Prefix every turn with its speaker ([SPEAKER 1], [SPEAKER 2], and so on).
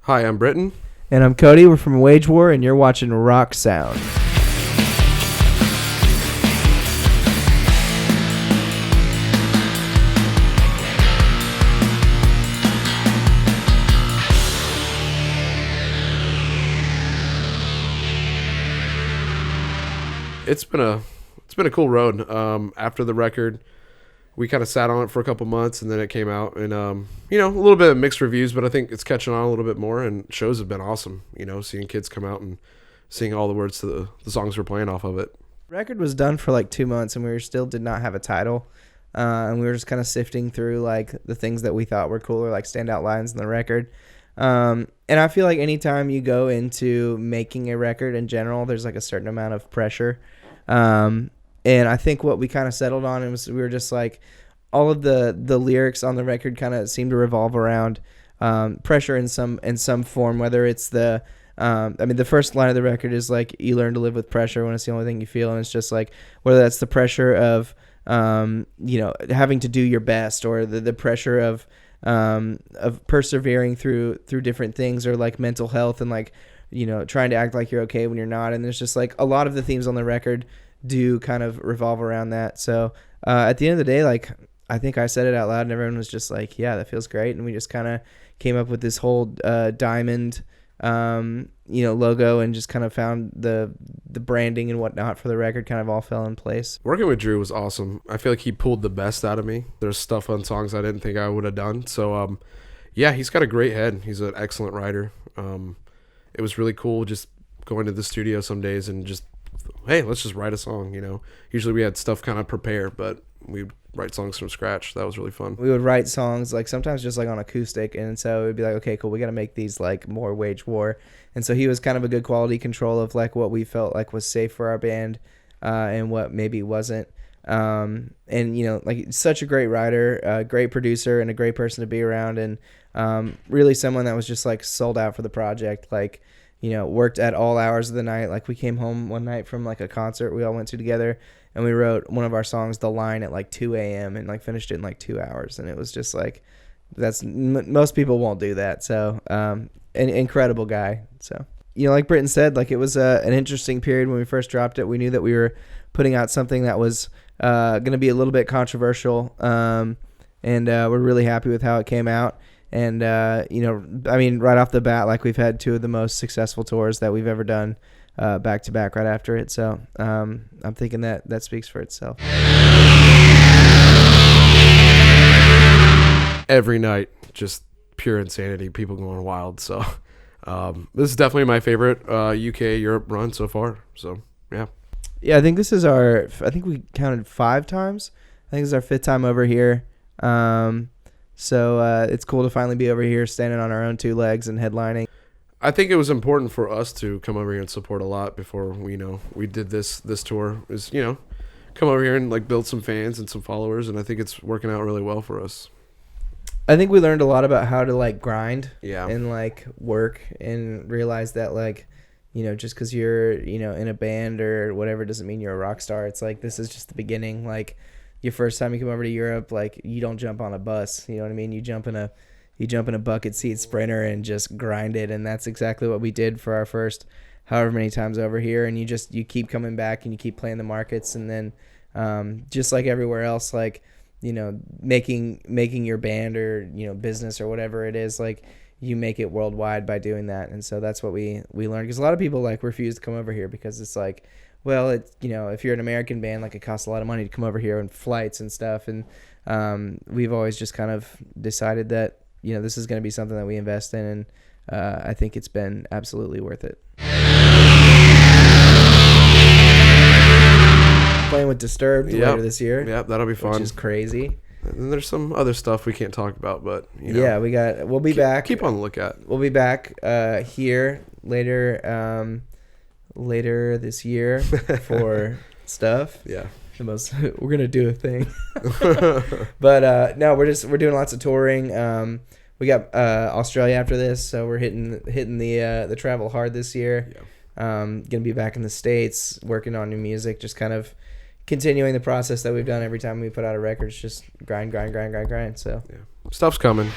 [SPEAKER 1] Hi, I'm Briton.
[SPEAKER 2] And I'm Cody. We're from Wage War, and you're watching Rock Sound.
[SPEAKER 1] It's been a cool road. After the record, we kind of sat on it for a couple months, and then it came out, and a little bit of mixed reviews, but I think it's catching on a little bit more, and shows have been awesome. Seeing kids come out and seeing all the words to the songs we're playing off of it.
[SPEAKER 2] The record was done for like 2 months, and we still did not have a title, and we were just kind of sifting through like the things that we thought were cooler, like standout lines in the record. And I feel like anytime you go into making a record in general, there's like a certain amount of pressure. And I think what we kind of settled on was we were just like, all of the lyrics on the record kind of seem to revolve around pressure in some form, whether it's the first line of the record is like, you learn to live with pressure when it's the only thing you feel. And it's just like, whether that's the pressure of, having to do your best, or the pressure of persevering through different things, or like mental health and like, trying to act like you're okay when you're not. And there's just like a lot of the themes on the record do kind of revolve around that. So at the end of the day, like, I think I said it out loud and everyone was just like, yeah, that feels great. And we just kind of came up with this whole diamond logo, and just kind of found the branding and whatnot for the record kind of all fell in place.
[SPEAKER 1] Working with Drew was awesome. I feel like he pulled the best out of me. There's stuff on songs I didn't think I would have done. So he's got a great head. He's an excellent writer. It was really cool just going to the studio some days and just, hey, let's just write a song. Usually we had stuff kind of prepared, but we'd write songs from scratch. That was really fun.
[SPEAKER 2] We would write songs like sometimes just like on acoustic, and so it would be like, okay, cool, we got to make these like more Wage War. And so he was kind of a good quality control of like what we felt like was safe for our band, and what maybe wasn't. And like, such a great writer, great producer, and a great person to be around, and really someone that was just like sold out for the project. Like, worked at all hours of the night. Like, we came home one night from like a concert we all went to together, and we wrote one of our songs, The Line, at like 2 a.m. and like finished it in like 2 hours. And it was just like, most people won't do that. So an incredible guy. So, like Briton said, like, it was an interesting period when we first dropped it. We knew that we were putting out something that was going to be a little bit controversial, and we're really happy with how it came out. And, right off the bat, like, we've had two of the most successful tours that we've ever done back to back right after it. So I'm thinking that speaks for itself.
[SPEAKER 1] Every night, just pure insanity, people going wild. So this is definitely my favorite UK Europe run so far. So, yeah.
[SPEAKER 2] Yeah, I think this is I think we counted 5 times. I think this is our 5th time over here. So it's cool to finally be over here standing on our own 2 legs and headlining.
[SPEAKER 1] I think it was important for us to come over here and support a lot before we did this tour. Is come over here and like build some fans and some followers, and I think it's working out really well for us.
[SPEAKER 2] I think we learned a lot about how to like grind,
[SPEAKER 1] yeah,
[SPEAKER 2] and like work, and realize that like, just because you're in a band or whatever doesn't mean you're a rock star. It's like, this is just the beginning. Like, your first time you come over to Europe, like, you don't jump on a bus, you know what I mean? You jump in a bucket seat Sprinter and just grind it. And that's exactly what we did for our first however many times over here. And you keep coming back, and you keep playing the markets. And then just like everywhere else, like, making your band or, business or whatever it is, like, you make it worldwide by doing that. And so that's what we learned. Because a lot of people like refuse to come over here because it's like, well, it's, if you're an American band, like, it costs a lot of money to come over here, and flights and stuff. And we've always just kind of decided that, this is going to be something that we invest in. And I think it's been absolutely worth it. Playing with Disturbed later this year.
[SPEAKER 1] Yeah, that'll be fun.
[SPEAKER 2] Which is crazy.
[SPEAKER 1] And there's some other stuff we can't talk about, but,
[SPEAKER 2] Yeah, we'll be back.
[SPEAKER 1] Keep on the lookout.
[SPEAKER 2] We'll be back here later this year for stuff.
[SPEAKER 1] Yeah.
[SPEAKER 2] We're gonna do a thing. But no, we're doing lots of touring. We got Australia after this, so we're hitting the travel hard this year. Yeah. Gonna be back in the States working on new music, just kind of continuing the process that we've done every time we put out a record. It's just grind. So
[SPEAKER 1] yeah, stuff's coming.